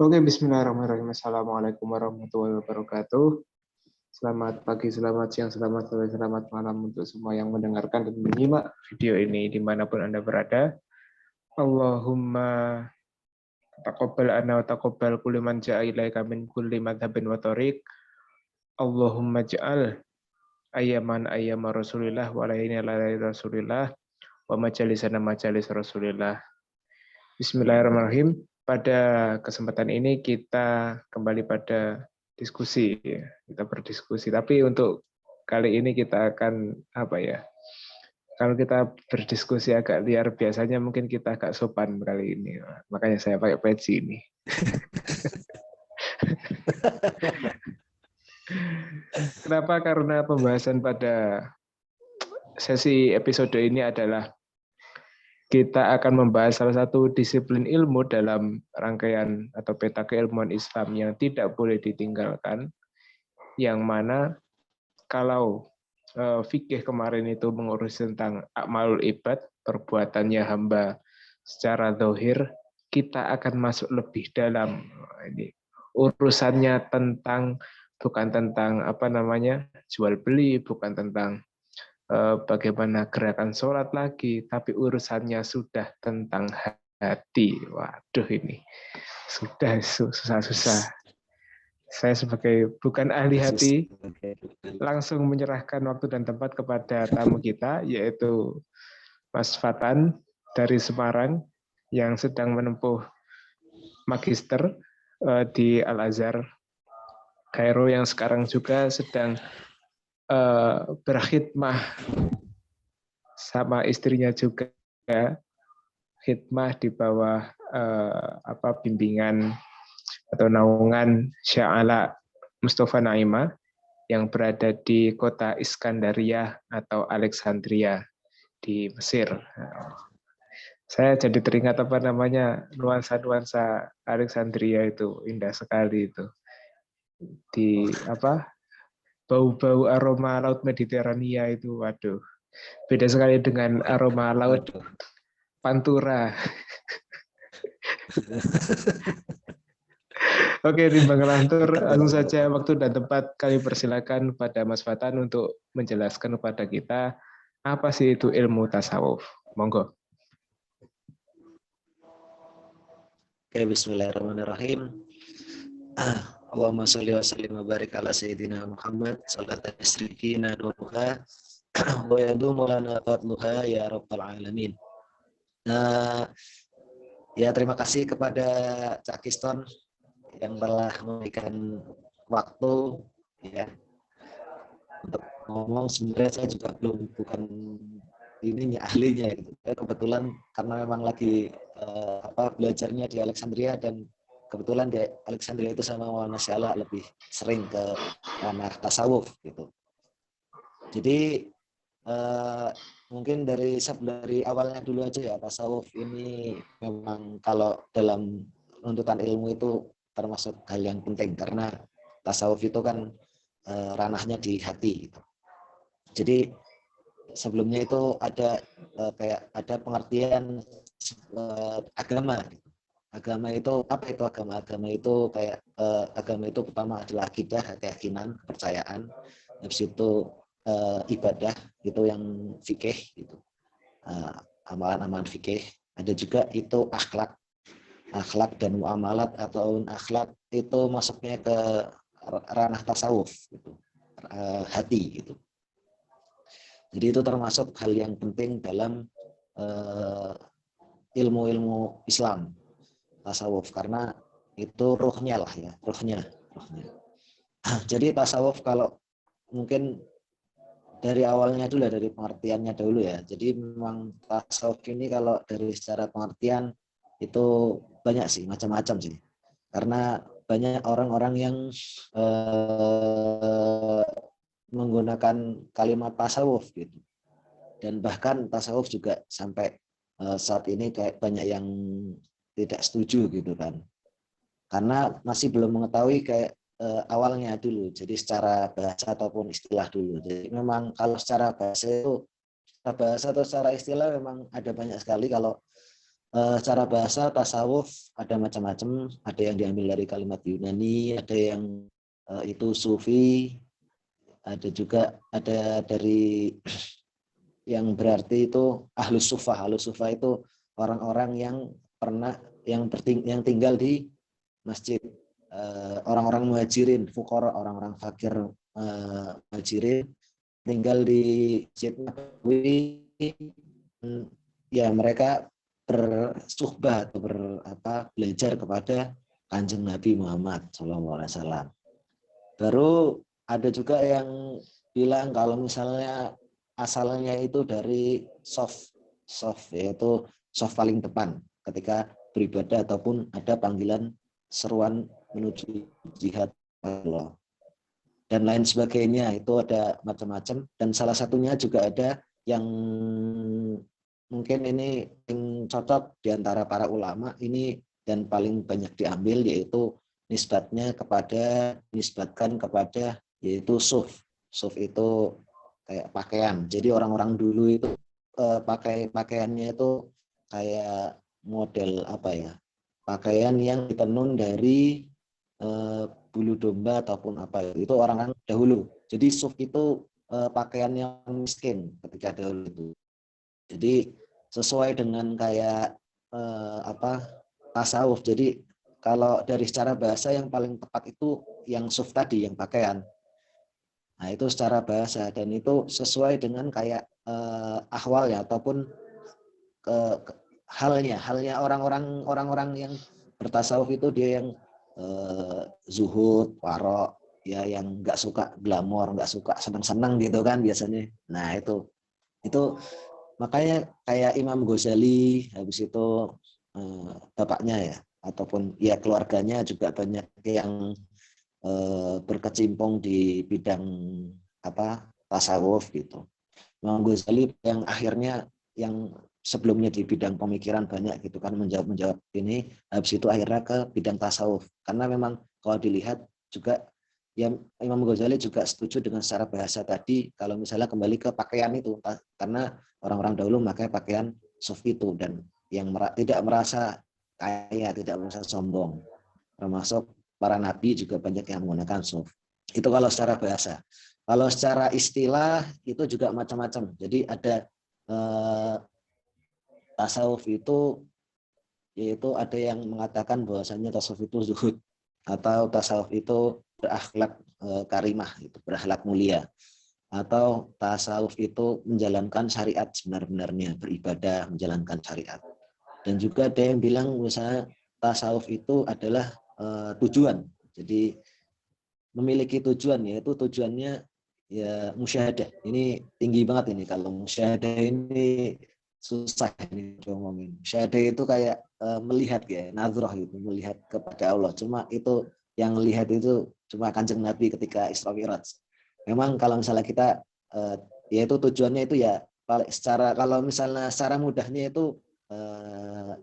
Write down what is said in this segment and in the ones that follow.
Oke, bismillahirrahmanirrahim. Assalamualaikum warahmatullahi wabarakatuh. Selamat pagi, selamat siang, selamat sore, selamat malam untuk semua yang mendengarkan dan menyimak video ini dimanapun Anda berada. Allahumma taqabbal anna wa taqabbal kulli man ja'a ilaika min kulli madhabin wa tariq. Allahumma ja'al ayyaman ayyama Rasulillah wa lainina layali Rasulillah wa majalisana majalis Rasulillah. Bismillahirrahmanirrahim. Pada kesempatan ini kita kembali pada diskusi. Kita berdiskusi. Tapi untuk kali ini kita akan kalau kita berdiskusi agak liar, biasanya mungkin kita agak sopan kali ini. Makanya saya pakai peci ini. Kenapa? Karena pembahasan pada sesi episode ini adalah kita akan membahas salah satu disiplin ilmu dalam rangkaian atau peta keilmuan Islam yang tidak boleh ditinggalkan, yang mana kalau fikih kemarin itu mengurus tentang a'malul ibad, perbuatannya hamba secara zahir, kita akan masuk lebih dalam. Ini urusannya bukan tentang jual beli, bukan tentang bagaimana gerakan sholat lagi, tapi urusannya sudah tentang hati. Waduh, ini sudah susah-susah. Saya sebagai bukan ahli hati, langsung menyerahkan waktu dan tempat kepada tamu kita, yaitu Mas Fatan dari Semarang, yang sedang menempuh magister di Al-Azhar Kairo, yang sekarang juga sedang berkhidmah sama istrinya juga, khidmah di bawah bimbingan atau naungan Sya'ala Mustafa Naima yang berada di kota Iskandaria atau Alexandria di Mesir. Saya jadi teringat nuansa-nuansa Alexandria itu indah sekali itu. Di bau-bau aroma laut Mediterania itu, waduh, beda sekali dengan aroma laut Pantura. Oke, timbang lantur, langsung saja waktu dan tempat kami persilakan pada Mas Fatan untuk menjelaskan kepada kita apa sih itu ilmu tasawuf. Monggo. Oke, bismillahirrahmanirrahim. Allahumma sholli wa sallim wa barik ala sayyidina Muhammad sallallahu alaihi wa yadumu lana fadluha ya rabbal alamin. Ya, terima kasih kepada Cak Kiston yang telah memberikan waktu ya untuk ngomong. Sebenarnya saya juga bukan ahlinya gitu. Kebetulan karena memang lagi belajarnya di Alexandria, dan kebetulan di Alexandria itu sama Maulana Syala lebih sering ke ranah tasawuf gitu. Jadi mungkin dari awalnya dulu aja ya, tasawuf ini memang kalau dalam runtutan ilmu itu termasuk hal yang penting, karena tasawuf itu kan ranahnya di hati gitu. Jadi sebelumnya itu ada ada pengertian agama. Agama itu apa itu agama? Agama itu agama itu pertama adalah akidah, keyakinan, kepercayaan. Habis itu ibadah, itu yang fikih gitu. Amalan-amalan fikih. Ada juga itu akhlak dan muamalat atau akhlak itu masuknya ke ranah tasawuf gitu. Hati gitu. Jadi itu termasuk hal yang penting dalam ilmu-ilmu Islam, tasawuf, karena itu ruhnya lah ya, ruhnya. Jadi tasawuf kalau mungkin dari awalnya dulu, dari pengertiannya dulu ya. Jadi memang tasawuf ini kalau dari secara pengertian itu banyak sih, macam-macam sih. Karena banyak orang-orang yang menggunakan kalimat tasawuf gitu. Dan bahkan tasawuf juga sampai saat ini kayak banyak yang tidak setuju gitu kan. Karena masih belum mengetahui kayak awalnya dulu. Jadi secara bahasa ataupun istilah dulu. Jadi memang kalau secara bahasa itu, secara bahasa atau secara istilah memang ada banyak sekali. Kalau Secara bahasa tasawuf ada macam-macam, ada yang diambil dari kalimat Yunani, ada yang itu sufi, ada juga ada dari yang berarti itu ahlus sufah. Ahlus sufah itu orang-orang yang pernah yang tinggal di masjid, orang-orang muhajirin, fuqara, orang-orang fakir, muhajirin tinggal di Masjid Nabawi, ya mereka bersuhbah atau belajar kepada Kanjeng Nabi Muhammad SAW. Baru ada juga yang bilang kalau misalnya asalnya itu dari soft yaitu soft paling depan ketika beribadah ataupun ada panggilan seruan menuju jihad Allah dan lain sebagainya. Itu ada macam-macam, dan salah satunya juga ada yang mungkin ini yang cocok di antara para ulama ini dan paling banyak diambil, yaitu nisbatkan kepada yaitu suf. Suf itu kayak pakaian. Jadi orang-orang dulu itu pakaiannya itu kayak model pakaian yang ditenun dari bulu domba ataupun itu orang-orang dahulu. Jadi suf itu pakaian yang miskin ketika dahulu itu. Jadi sesuai dengan kayak tasawuf. Jadi kalau dari secara bahasa yang paling tepat itu yang suf tadi, yang pakaian. Nah itu secara bahasa, dan itu sesuai dengan kayak ahwalnya ataupun halnya orang-orang yang bertasawuf itu dia yang zuhud, warok, ya yang nggak suka glamor, nggak suka senang-senang gitu kan biasanya. Nah itu makanya kayak Imam Ghazali, habis itu bapaknya ya ataupun ya keluarganya juga banyak yang berkecimpung di bidang tasawuf gitu. Imam Ghazali yang akhirnya yang sebelumnya di bidang pemikiran banyak gitu kan menjawab ini, habis itu akhirnya ke bidang tasawuf, karena memang kalau dilihat juga ya Imam Ghazali juga setuju dengan secara bahasa tadi kalau misalnya kembali ke pakaian itu, karena orang-orang dahulu memakai pakaian suf itu dan yang tidak merasa kaya, tidak merasa sombong, termasuk para nabi juga banyak yang menggunakan suf. Itu kalau secara bahasa. Kalau secara istilah itu juga macam-macam. Jadi ada tasawuf itu yaitu ada yang mengatakan bahwasanya tasawuf itu zuhud, atau tasawuf itu berakhlak karimah, itu berakhlak mulia, atau tasawuf itu menjalankan syariat sebenar-benarnya, beribadah menjalankan syariat. Dan juga ada yang bilang misalnya tasawuf itu adalah tujuan. Jadi memiliki tujuan, yaitu tujuannya ya musyahadah. Ini tinggi banget ini, kalau musyahadah ini susah ini ngomongin. Musyahadah itu kayak melihat ya, nazroh gitu, melihat kepada Allah. Cuma itu yang lihat itu cuma Kanjeng Nabi ketika Isra Mi'raj. Memang kalau misalnya kita yaitu tujuannya itu ya kalau misalnya secara mudahnya itu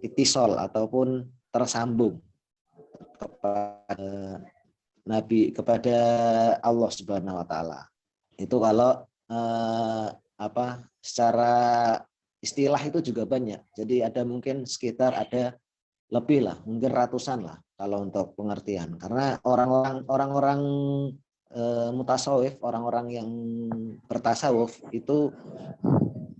itisol ataupun tersambung kepada Nabi, kepada Allah Subhanahu wa taala. Itu kalau secara istilah itu juga banyak. Jadi ada mungkin sekitar ada lebih lah, mungkin ratusan lah kalau untuk pengertian. Karena orang-orang mutasawuf, orang-orang yang bertasawuf itu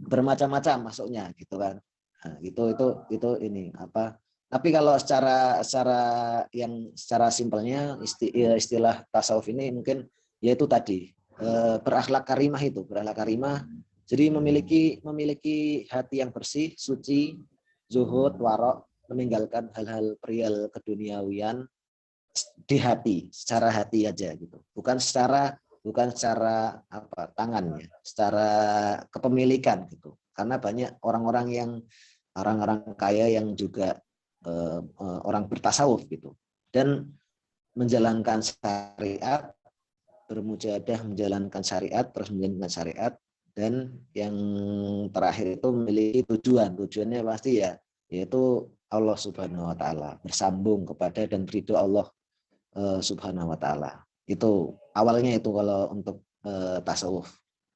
bermacam-macam masuknya gitu kan. Nah, itu ini tapi kalau secara simpelnya istilah tasawuf ini mungkin yaitu tadi berakhlak karimah itu, berakhlak karimah. Jadi memiliki hati yang bersih, suci, zuhud, warok, meninggalkan hal-hal perial keduniawian di hati, secara hati aja gitu. Bukan secara tangannya, secara kepemilikan gitu. Karena banyak orang-orang kaya yang juga orang bertasawuf gitu, dan menjalankan syariat, bermujahadah menjalankan syariat, terus menjalankan syariat, dan yang terakhir itu memiliki tujuannya pasti ya yaitu Allah Subhanahu wa taala, bersambung kepada dan ridho Allah Subhanahu wa taala. Itu awalnya itu kalau untuk tasawuf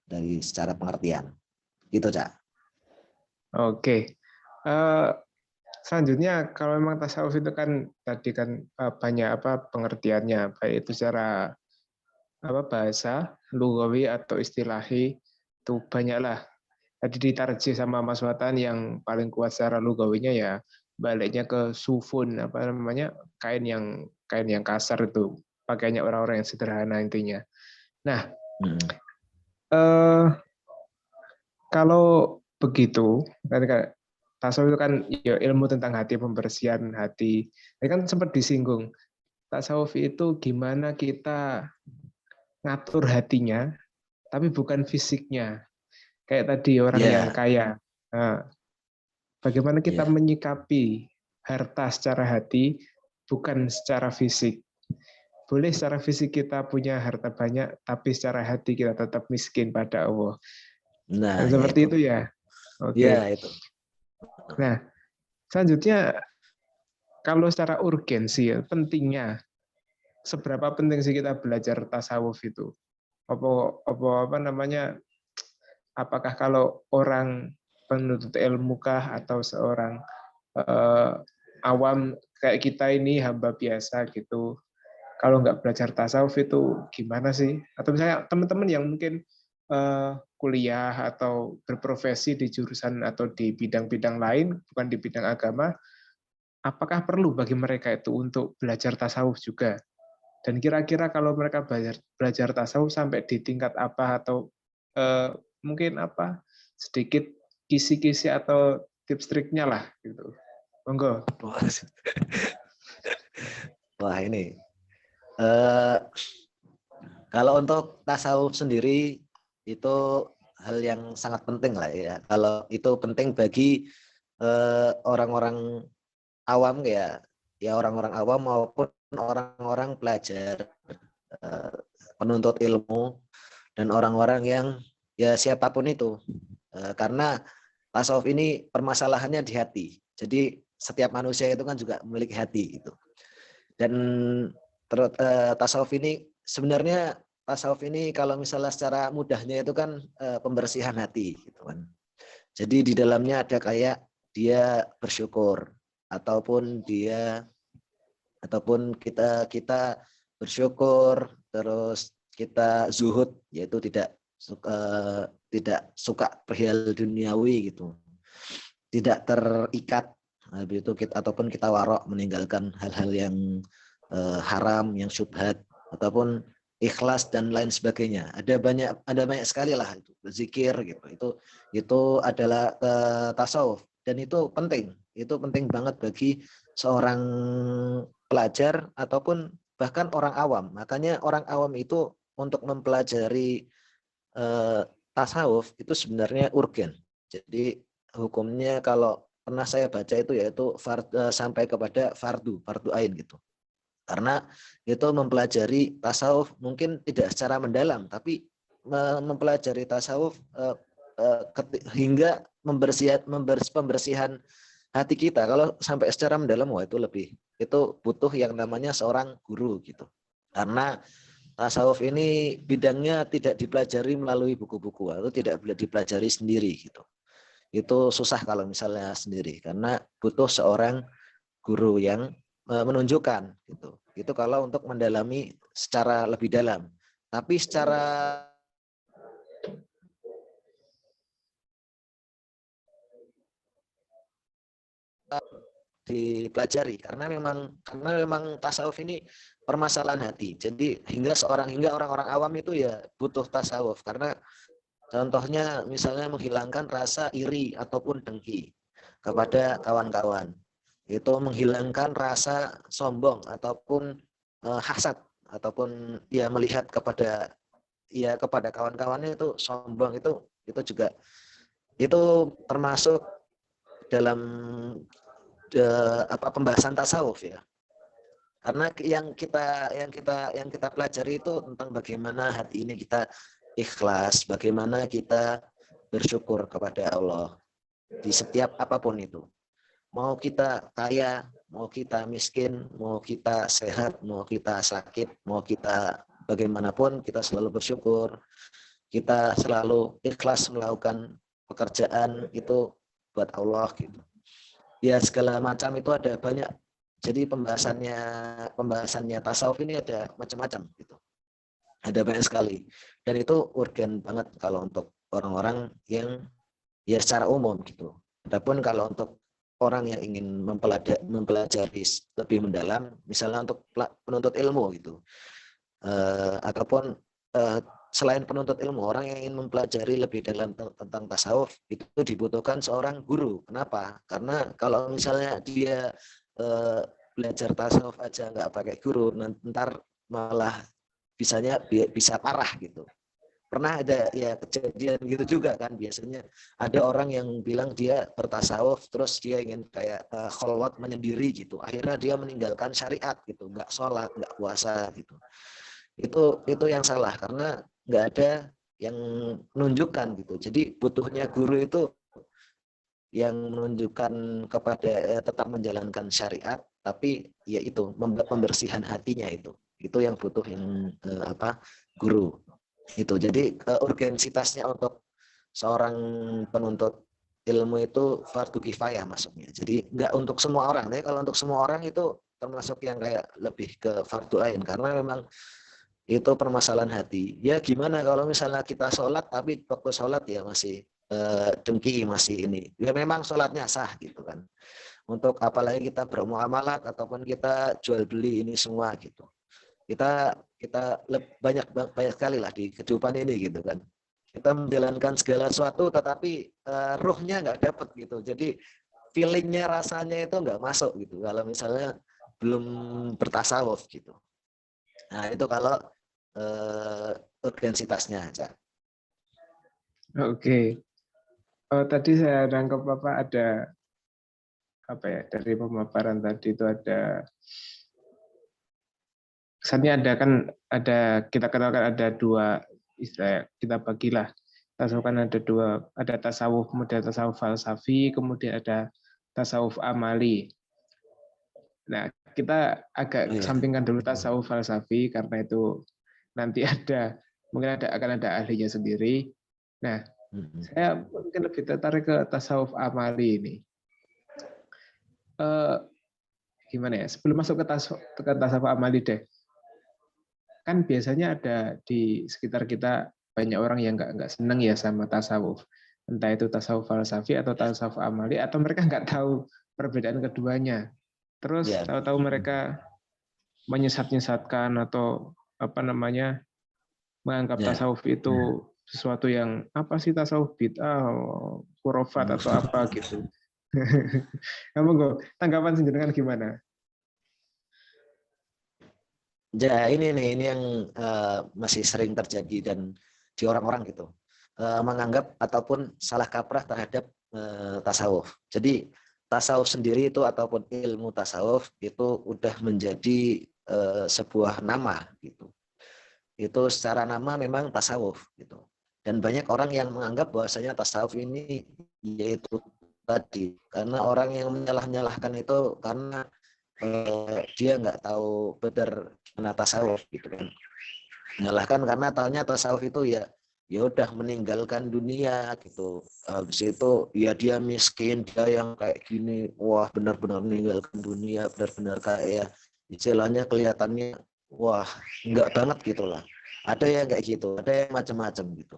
dari secara pengertian gitu, Cak. Oke. selanjutnya kalau memang tasawuf itu kan tadi kan banyak apa pengertiannya, baik itu secara apa bahasa, lugawi atau istilahi, itu banyaklah. Tadi ditarjih sama Mas Watan yang paling kuat secara lugawinya ya baliknya ke sufun apa namanya kain yang kasar itu pakainya orang-orang yang sederhana intinya. Nah, eh, kalau begitu kan tasawuf itu kan ya ilmu tentang hati, pembersihan hati. Ini kan sempat disinggung tasawuf itu gimana kita ngatur hatinya tapi bukan fisiknya. Kayak tadi orang yang Ya, kaya. Nah, bagaimana kita ya, menyikapi harta secara hati, bukan secara fisik. Boleh secara fisik kita punya harta banyak, tapi secara hati kita tetap miskin pada Allah. nah Dan ya seperti itu, itu ya. ya Oke. itu. Nah, selanjutnya kalau secara urgensi, pentingnya, seberapa penting sih kita belajar tasawuf itu? Apa namanya? Apakah kalau orang penuntut ilmu kah atau seorang eh, awam kayak kita ini hamba biasa gitu, kalau nggak belajar tasawuf itu gimana sih? Atau misalnya teman-teman yang mungkin kuliah atau berprofesi di jurusan atau di bidang-bidang lain, bukan di bidang agama, apakah perlu bagi mereka itu untuk belajar tasawuf juga? Dan kira-kira kalau mereka belajar tasawuf sampai di tingkat apa atau mungkin apa sedikit kisi-kisi atau tips triknya lah gitu. Monggo. Wah ini, eh, kalau untuk tasawuf sendiri itu hal yang sangat penting lah ya. Kalau itu penting bagi orang-orang awam ya orang-orang awam maupun orang-orang pelajar, eh, penuntut ilmu dan orang-orang yang ya siapapun itu. Karena tasawuf ini permasalahannya di hati. Jadi setiap manusia itu kan juga memiliki hati itu. Dan tasawuf ini sebenarnya tasawuf ini kalau misalnya secara mudahnya itu kan pembersihan hati gitu kan. Jadi di dalamnya ada kayak dia bersyukur ataupun kita kita bersyukur, terus kita zuhud, yaitu tidak suka perihal duniawi gitu, tidak terikat habis itu ataupun kita warok meninggalkan hal-hal yang haram, yang syubhat, ataupun ikhlas dan lain sebagainya. Ada banyak sekali lah itu zikir gitu. Itu adalah tasawuf dan itu penting banget bagi seorang pelajar ataupun bahkan orang awam. Makanya orang awam itu untuk mempelajari tasawuf itu sebenarnya urgen. Jadi hukumnya kalau pernah saya baca itu yaitu sampai kepada fardu ain gitu. Karena itu mempelajari tasawuf mungkin tidak secara mendalam, tapi mempelajari tasawuf hingga pembersihan hati kita. Kalau sampai secara mendalam, wah itu butuh yang namanya seorang guru gitu. Karena tasawuf ini bidangnya tidak dipelajari melalui buku-buku atau tidak dipelajari sendiri gitu. Itu susah kalau misalnya sendiri karena butuh seorang guru yang menunjukkan gitu. Itu kalau untuk mendalami secara lebih dalam. Tapi secara dipelajari karena memang tasawuf ini permasalahan hati. Jadi hingga orang-orang awam itu ya butuh tasawuf karena contohnya misalnya menghilangkan rasa iri ataupun dengki kepada kawan-kawan. Itu menghilangkan rasa sombong ataupun hasad ataupun ya melihat kepada kawan-kawannya itu sombong itu juga itu termasuk dalam pembahasan tasawuf ya. Karena yang kita pelajari itu tentang bagaimana hati ini kita ikhlas, bagaimana kita bersyukur kepada Allah di setiap apapun itu. Mau kita kaya, mau kita miskin, mau kita sehat, mau kita sakit, mau kita bagaimanapun kita selalu bersyukur. Kita selalu ikhlas melakukan pekerjaan itu buat Allah gitu. ya segala macam itu ada banyak. Jadi pembahasannya tasawuf ini ada macam-macam gitu. Ada banyak sekali. Dan itu urgen banget kalau untuk orang-orang yang ya secara umum gitu. Adapun kalau untuk orang yang ingin mempelajari lebih mendalam, misalnya untuk penuntut ilmu gitu, ataupun selain penuntut ilmu, orang yang ingin mempelajari lebih dalam tentang tasawuf itu dibutuhkan seorang guru. Kenapa? Karena kalau misalnya dia belajar tasawuf aja nggak pakai guru, ntar malah bisa parah gitu. Pernah ada ya kejadian gitu juga kan, biasanya ada orang yang bilang dia bertasawuf terus dia ingin kayak kholwat menyendiri gitu, akhirnya dia meninggalkan syariat gitu, nggak sholat, nggak puasa gitu. Itu yang salah, karena nggak ada yang menunjukkan gitu. Jadi butuhnya guru itu yang menunjukkan kepada tetap menjalankan syariat, tapi ya itu pembersihan hatinya itu yang butuh yang guru itu. Jadi urgensitasnya untuk seorang penuntut ilmu itu fardu kifayah maksudnya. Jadi nggak untuk semua orang. Tapi kalau untuk semua orang itu termasuk yang kayak lebih ke fardu ain, karena memang itu permasalahan hati. Ya gimana kalau misalnya kita sholat tapi waktu sholat ya masih dengki, masih ini. Ya memang sholatnya sah gitu kan. Untuk apalagi kita bermuamalat ataupun kita jual beli ini semua gitu. Kita banyak sekali lah di kehidupan ini gitu kan. Kita menjalankan segala sesuatu tetapi ruhnya nggak dapat gitu. Jadi feelingnya, rasanya itu nggak masuk gitu kalau misalnya belum bertasawuf gitu. Nah itu kalau urgensitasnya aja. Oke. Tadi saya nangkep ada apa ya, dari pemaparan tadi itu ada kesannya ada kita kenalkan ada dua istilah, kita bagilah tasawuf kan ada dua, ada tasawuf model tasawuf falsafi, kemudian ada tasawuf amali. Nah, kita agak kesampingkan dulu tasawuf falsafi karena itu nanti akan ada ahlinya sendiri. Nah, saya mungkin lebih tertarik ke tasawuf amali ini. Gimana ya? Sebelum masuk ke tasawuf amali deh. Kan biasanya ada di sekitar kita banyak orang yang nggak seneng ya sama tasawuf. Entah itu tasawuf falsafi atau tasawuf amali, atau mereka nggak tahu perbedaan keduanya. Terus tahu-tahu mereka menyesat-nyesatkan atau menganggap tasawuf itu sesuatu yang apa sih, tasawuf bid'ah, khurafat atau apa gitu. Kamu tanggapan sendiri kan gimana? Ya ini yang masih sering terjadi dan di orang-orang gitu, menganggap ataupun salah kaprah terhadap tasawuf. Jadi tasawuf sendiri itu ataupun ilmu tasawuf itu udah menjadi sebuah nama gitu. Itu secara nama memang tasawuf gitu. Dan banyak orang yang menganggap bahwasanya tasawuf ini yaitu tadi, karena orang yang menyalah-nyalahkan itu karena dia nggak tahu benar gimana tasawuf gitu kan. Menyalahkan karena taunya tasawuf itu ya udah meninggalkan dunia gitu. Habis itu ya dia miskin, dia yang kayak gini, wah benar-benar meninggalkan dunia, benar-benar kayak istilahnya kelihatannya wah enggak banget gitulah. Ada yang kayak gitu, ada yang macam-macam gitu.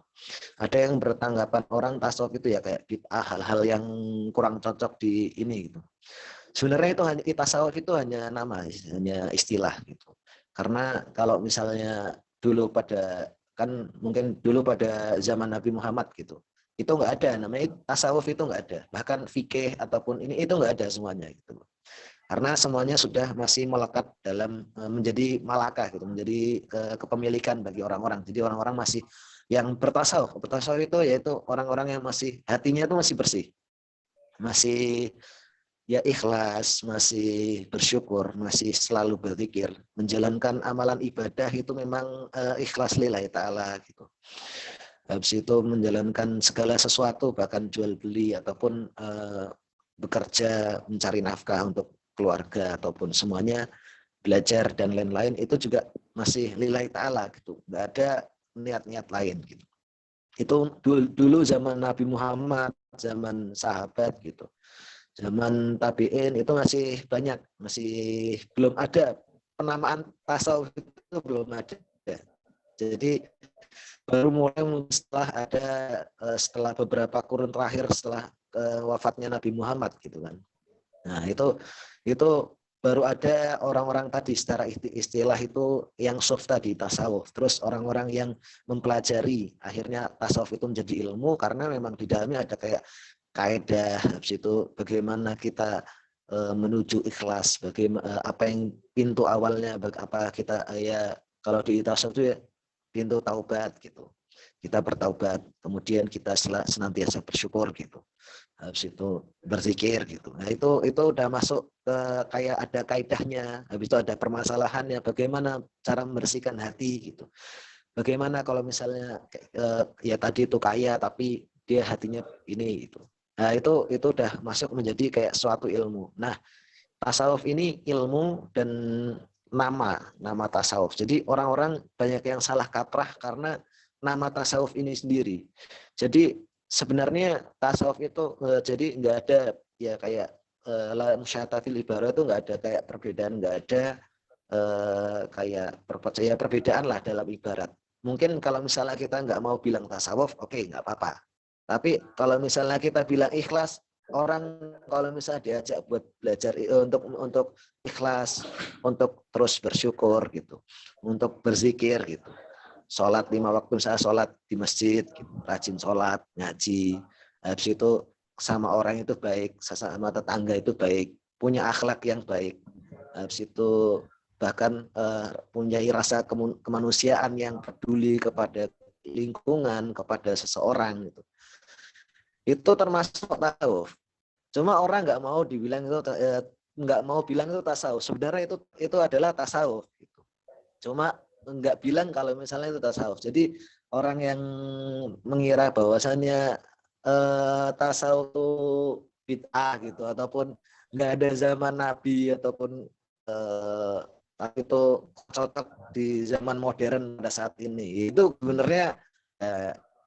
Ada yang bertanggapan orang tasawuf itu ya kayak bid'ah, hal-hal yang kurang cocok di ini gitu. Sebenarnya itu hanya tasawuf itu hanya nama, hanya istilah gitu. Karena kalau misalnya dulu mungkin dulu pada zaman Nabi Muhammad gitu, itu nggak ada namanya tasawuf, itu nggak ada. Bahkan fikih ataupun itu nggak ada semuanya gitu. Karena semuanya sudah masih melekat dalam menjadi malakah gitu, menjadi kepemilikan bagi orang-orang. Jadi orang-orang masih yang bertasawuf itu yaitu orang-orang yang masih hatinya itu masih bersih, masih ya ikhlas, masih bersyukur, masih selalu berzikir, menjalankan amalan ibadah itu memang ikhlas lillahi ta'ala gitu. Habis itu menjalankan segala sesuatu, bahkan jual beli ataupun bekerja mencari nafkah untuk keluarga ataupun semuanya, belajar dan lain-lain itu juga masih lillahi ta'ala gitu. Nggak ada niat-niat lain gitu. Itu dulu zaman Nabi Muhammad, zaman sahabat gitu. Zaman tabi'in itu masih banyak, masih belum ada penamaan tasawuf, itu belum ada. Jadi baru mulai setelah ada setelah beberapa kurun terakhir setelah wafatnya Nabi Muhammad gitu kan. Nah, itu baru ada orang-orang tadi secara istilah itu yang soft tadi tasawuf. Terus orang-orang yang mempelajari akhirnya tasawuf itu menjadi ilmu karena memang di dalamnya ada kayak kaidah, habis itu bagaimana kita menuju ikhlas, bagaimana apa yang pintu awalnya, apa kita ya kalau di tasawuf itu ya pintu taubat gitu. Kita bertaubat, kemudian kita senantiasa bersyukur gitu. Habis itu berzikir gitu. Nah, itu udah masuk ke kayak ada kaidahnya. Habis itu ada permasalahannya, bagaimana cara membersihkan hati gitu. Bagaimana kalau misalnya ya tadi itu kaya tapi dia hatinya ini gitu. Nah, itu udah masuk menjadi kayak suatu ilmu. Nah, tasawuf ini ilmu dan nama tasawuf. Jadi orang-orang banyak yang salah kaprah karena nama tasawuf ini sendiri. Jadi sebenarnya tasawuf itu jadi nggak ada ya kayak la musyata fil ibarah itu nggak ada kayak perbedaan, nggak ada kayak perbedaan lah dalam ibarat. Mungkin kalau misalnya kita nggak mau bilang tasawuf, oke, nggak apa-apa. Tapi kalau misalnya kita bilang ikhlas, orang kalau misalnya diajak buat belajar untuk ikhlas, untuk terus bersyukur gitu, untuk berzikir gitu. Sholat 5 waktu, misalnya sholat di masjid, gitu, rajin sholat, ngaji, habis itu sama orang itu baik, sama tetangga itu baik, punya akhlak yang baik, habis itu bahkan punya rasa kemanusiaan yang peduli kepada lingkungan, kepada seseorang gitu. Itu termasuk tasawuf. Cuma orang nggak mau dibilang itu nggak mau bilang itu tasawuf. Sebenarnya itu adalah tasawuf. Gitu. Cuma nggak bilang kalau misalnya itu tasawuf. Jadi orang yang mengira bahwasannya tasawuf itu bid'ah gitu ataupun nggak ada zaman Nabi ataupun tapi itu cocok di zaman modern pada saat ini. Itu sebenarnya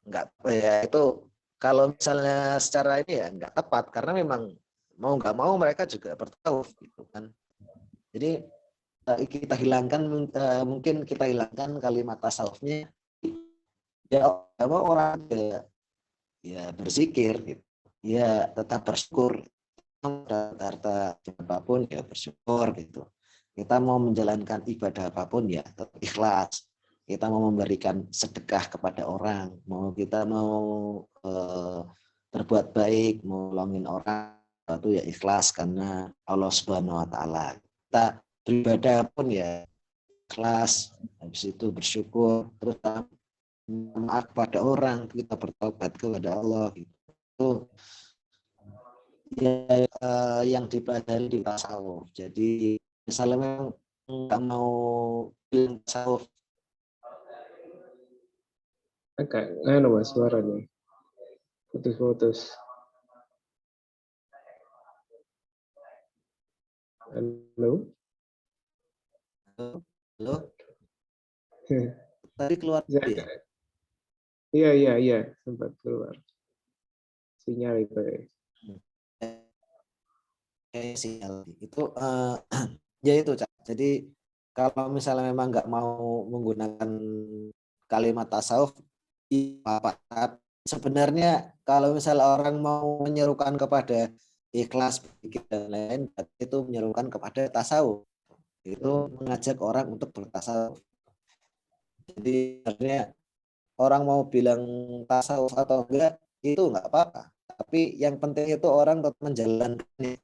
nggak ya itu kalau misalnya secara ini ya nggak tepat karena memang mau nggak mau mereka juga bertasawuf gitu kan. Jadi kita hilangkan mungkin kita hilangkan kalimat tasawufnya ya apa orang ya berzikir gitu. Ya tetap bersyukur harta apapun ya bersyukur gitu. Kita mau menjalankan ibadah apapun ya tetap ikhlas. Kita mau memberikan sedekah kepada orang, kita mau berbuat baik, mau nolongin orang itu ya ikhlas karena Allah Subhanahu wa taala. Kita beribadah pun ya ikhlas, habis itu bersyukur, terus maaf kepada orang, kita bertobat kepada Allah gitu. Ya, yang dipelajari di tasawuf. Jadi misalnya memang nggak mau bilang tasawuf Agak mas suaranya putus-putus. Halo. Halo, tadi keluar ya? Iya sempat keluar sinyal itu. Sinyal itu ya itu Cak. Jadi kalau misalnya memang nggak mau menggunakan kalimat tasawuf apa sebenarnya kalau misalnya orang mau menyerukan kepada ikhlas dan lain itu menyerukan kepada tasawuf, itu mengajak orang untuk bertasawuf. Jadi sebenarnya orang mau bilang tasawuf atau enggak itu enggak apa-apa, tapi yang penting itu orang tetap menjalankan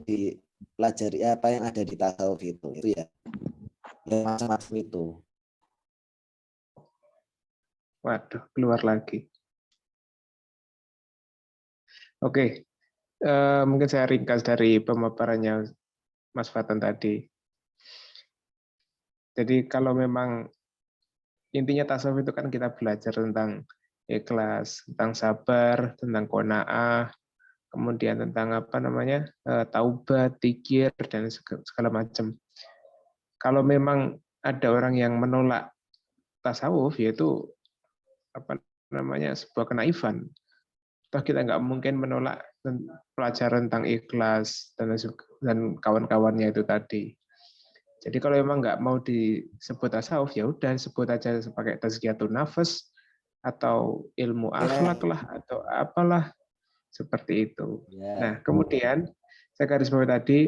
di pelajari apa yang ada di tasawuf itu ya, ya macam-macam itu. Waduh, keluar lagi. Oke, mungkin saya ringkas dari pemaparannya Mas Fatan tadi. Jadi kalau memang intinya tasawuf itu kan kita belajar tentang ikhlas, tentang sabar, tentang qanaah, kemudian tentang apa namanya taubat, zikir dan segala macam. Kalau memang ada orang yang menolak tasawuf, yaitu apa namanya sebuah kenaifan. Toh kita nggak mungkin menolak pelajaran tentang ikhlas dan kawan-kawannya itu tadi. Jadi kalau memang nggak mau disebut tasawuf, ya udah sebut aja sebagai tazkiyatun nafas atau ilmu akhlak lah atau apalah seperti itu. Nah, kemudian saya garis bawahi tadi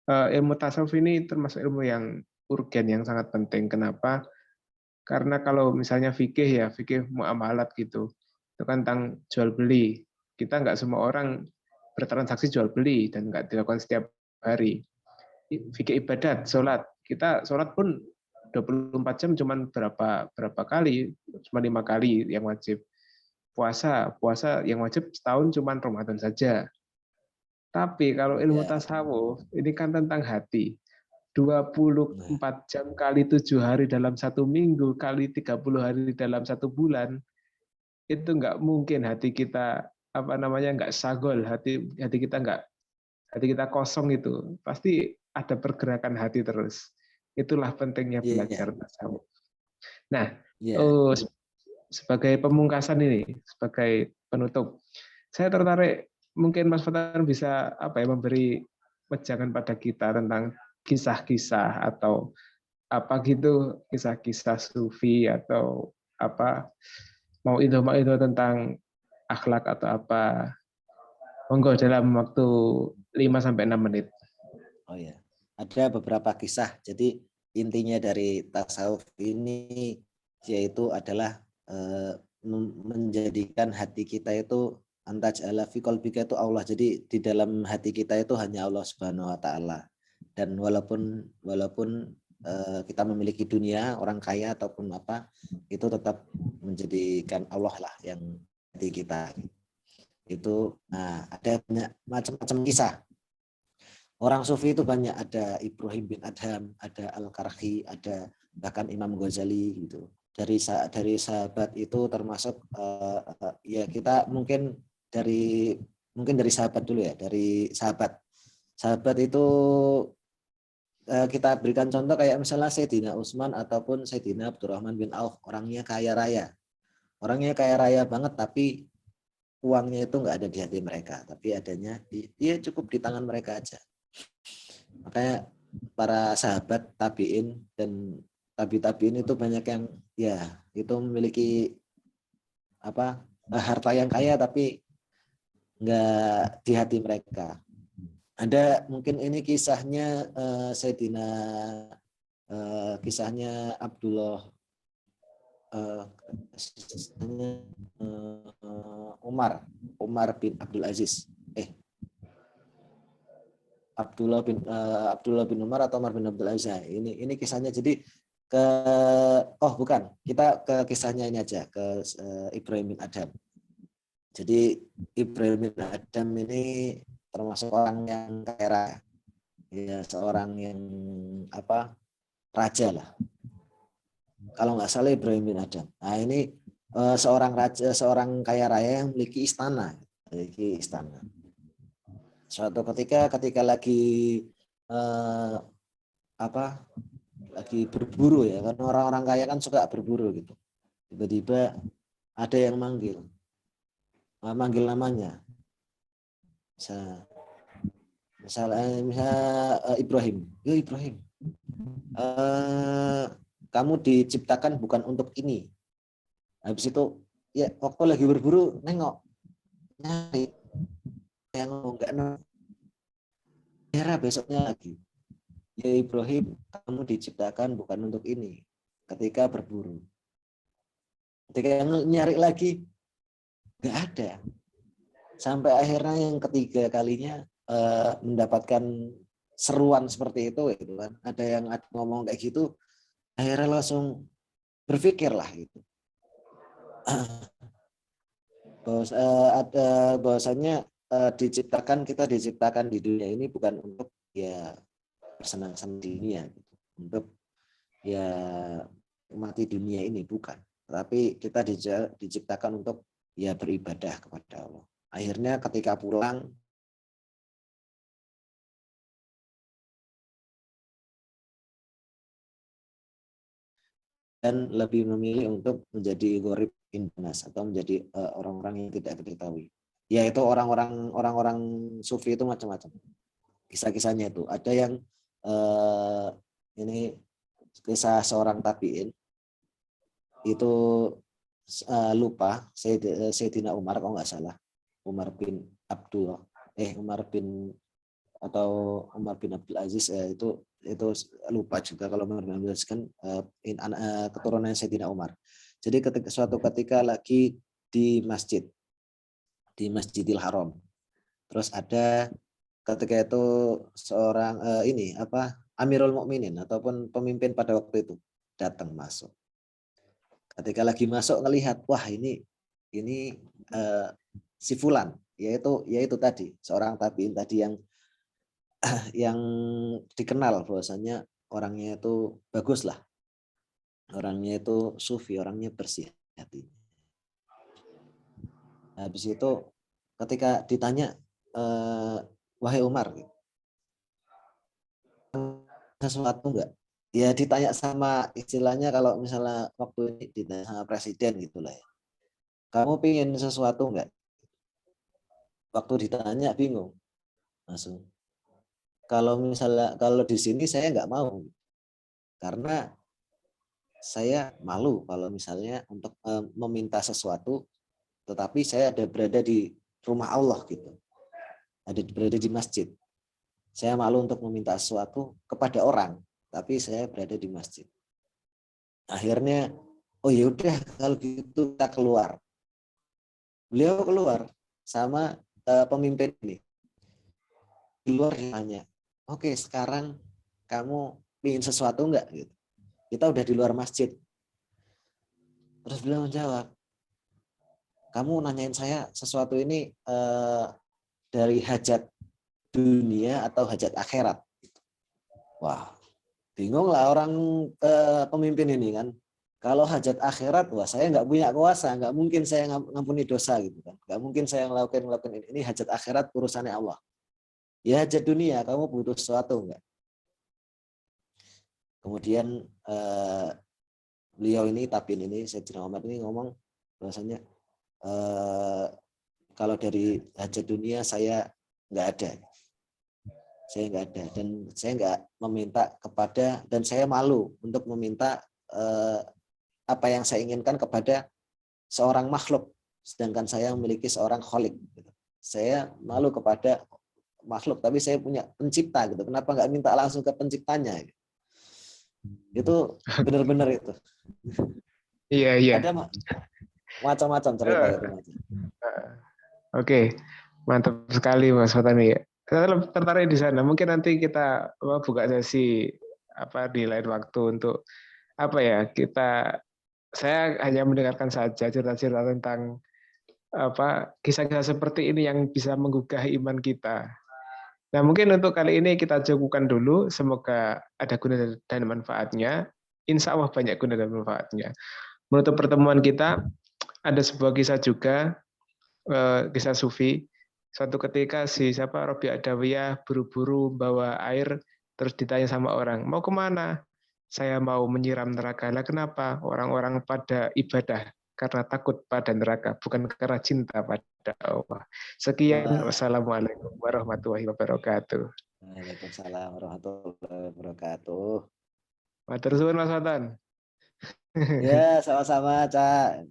ilmu tasawuf ini termasuk ilmu yang urgen, yang sangat penting. Kenapa? Karena kalau misalnya fikih muamalat gitu, itu kan tentang jual beli. Kita nggak semua orang bertransaksi jual beli dan nggak dilakukan setiap hari. Fikih ibadat, sholat. Kita sholat pun 24 jam cuman berapa kali, cuma 5 kali yang wajib. Puasa yang wajib setahun cuman Ramadan saja. Tapi kalau ilmu tasawuf, ini kan tentang hati. 24 jam kali 7 hari dalam 1 minggu, kali 30 hari dalam 1 bulan, itu nggak mungkin hati kita nggak sagol, hati kita kosong itu. Pasti ada pergerakan hati terus. Itulah pentingnya belajar tasawuf. Nah, sebagai pemungkasan ini, sebagai penutup, saya tertarik mungkin Mas Fatan bisa memberi wejangan pada kita tentang kisah-kisah atau apa gitu, kisah-kisah sufi atau apa, mau itu tentang akhlak atau apa. Monggo dalam waktu 5-6 menit. Oh ya, ada beberapa kisah. Jadi intinya dari tasawuf ini yaitu adalah menjadikan hati kita itu antaj'ala fi qalbika itu Allah. Jadi di dalam hati kita itu hanya Allah Subhanahu wa taala. Dan walaupun kita memiliki dunia, orang kaya ataupun apa, itu tetap menjadikan Allah lah yang hati kita. Itu ada banyak macam-macam kisah. Orang sufi itu banyak, ada Ibrahim bin Adham, ada Al-Karhi, ada bahkan Imam Ghazali gitu. Dari sahabat itu termasuk ya kita mungkin dari sahabat dulu ya, dari sahabat itu kita berikan contoh kayak misalnya Sayyidina Utsman ataupun Sayyidina Abdurrahman bin Auf, orangnya kaya raya banget, tapi uangnya itu nggak ada di hati mereka, tapi adanya dia cukup di tangan mereka aja. Makanya para sahabat tabiin dan tabiin itu banyak yang ya itu memiliki harta yang kaya tapi nggak di hati mereka. Ada mungkin ini kisahnya kisahnya Abdullah Umar bin Abdul Aziz. Abdullah bin Umar atau Umar bin Abdul Aziz. Ini kisahnya. Jadi kita ke kisahnya ini aja, ke Ibrahim bin Adham. Jadi Ibrahim bin Adham ini termasuk orang yang kaya raya, ya, seorang yang raja lah. Kalau nggak salah Ibrahim bin Adham. Nah ini seorang raja, seorang kaya raya yang memiliki istana. Suatu ketika lagi lagi berburu ya, karena orang-orang kaya kan suka berburu gitu. Tiba-tiba ada yang manggil namanya. Misalnya Ibrahim, ya Ibrahim, kamu diciptakan bukan untuk ini. Habis itu ya waktu lagi berburu nengok nyari yang enggak daerah besoknya lagi. Ya Ibrahim, kamu diciptakan bukan untuk ini. Ketika berburu, ketika nyari lagi nggak ada. Sampai akhirnya yang ketiga kalinya mendapatkan seruan seperti itu gitu kan. Ada yang ngomong kayak gitu, akhirnya langsung berpikirlah gitu. Bahwasanya kita diciptakan di dunia ini bukan untuk ya bersenang-senang di dunia gitu. Untuk ya mati dunia ini bukan. Tapi kita diciptakan untuk ya beribadah kepada Allah. Akhirnya ketika pulang dan lebih memilih untuk menjadi gharib innas atau menjadi orang-orang yang tidak diketahui. Ya itu orang-orang sufi itu macam-macam. Kisah-kisahnya itu ada yang ini kisah seorang tabiin itu lupa Sayyidina Umar kalau nggak salah, Umar bin Abdul Umar bin atau Umar bin Abdul Aziz itu lupa juga kalau Umar bin Abdul Aziz kan keturunan Sayyidina Umar. Jadi suatu ketika lagi di Masjidil Haram, terus ada ketika itu seorang Amirul Mukminin ataupun pemimpin pada waktu itu datang masuk. Ketika lagi masuk ngelihat, wah ini si Fulan, yaitu tadi seorang tabiin tadi yang dikenal bahwasanya orangnya itu bagus lah, orangnya itu sufi, orangnya bersih hati. Habis itu ketika ditanya, wahai Umar, sesuatu enggak? Ya ditanya sama istilahnya kalau misalnya waktu ini ditanya sama presiden gitulah ya. Kamu pingin sesuatu enggak? Waktu ditanya bingung langsung. Kalau di sini saya nggak mau karena saya malu kalau misalnya untuk meminta sesuatu, tetapi saya berada di rumah Allah gitu, berada di masjid. Saya malu untuk meminta sesuatu kepada orang, tapi saya berada di masjid. Akhirnya, oh ya udah kalau gitu kita keluar. Beliau keluar sama pemimpin ini. Di luar tanya, oke sekarang kamu ingin sesuatu enggak? Gitu. Kita udah di luar masjid. Terus beliau menjawab, kamu nanyain saya sesuatu ini dari hajat dunia atau hajat akhirat. Wah, bingung lah orang pemimpin ini kan. Kalau hajat akhirat, wah saya nggak punya kuasa, nggak mungkin saya ngampuni dosa gitu kan. Nggak mungkin saya ngelakuin ini hajat akhirat urusannya Allah. Ya hajat dunia, kamu butuh sesuatu enggak? Kemudian beliau ini tabiin ini Sayyidina Umar ini ngomong bahwasanya kalau dari hajat dunia saya nggak ada. Saya nggak ada dan saya nggak meminta kepada dan saya malu untuk meminta apa yang saya inginkan kepada seorang makhluk sedangkan saya memiliki seorang khalik. Saya malu kepada makhluk tapi saya punya pencipta gitu. Kenapa nggak minta langsung ke penciptanya? Itu benar-benar itu. Iya. Ada macam-macam cerita itu. Oke, mantap sekali Mas Fatani. Saya tertarik di sana. Mungkin nanti kita buka sesi di lain waktu untuk saya hanya mendengarkan saja cerita-cerita tentang kisah-kisah seperti ini yang bisa menggugah iman kita. Nah, mungkin untuk kali ini kita cukupkan dulu. Semoga ada guna dan manfaatnya. Insya Allah banyak guna dan manfaatnya. Menutup pertemuan kita, ada sebuah kisah juga, kisah sufi. Suatu ketika Robi Adawiyah buru-buru bawa air, terus ditanya sama orang, mau kemana? Saya mau menyiram neraka. Lah kenapa? Orang-orang pada ibadah karena takut pada neraka, bukan karena cinta pada Allah. Sekian, wassalamualaikum warahmatullahi wabarakatuh. Waalaikumsalam warahmatullahi wabarakatuh. Matur suwun Mas Watan. Ya, sama-sama, Cak.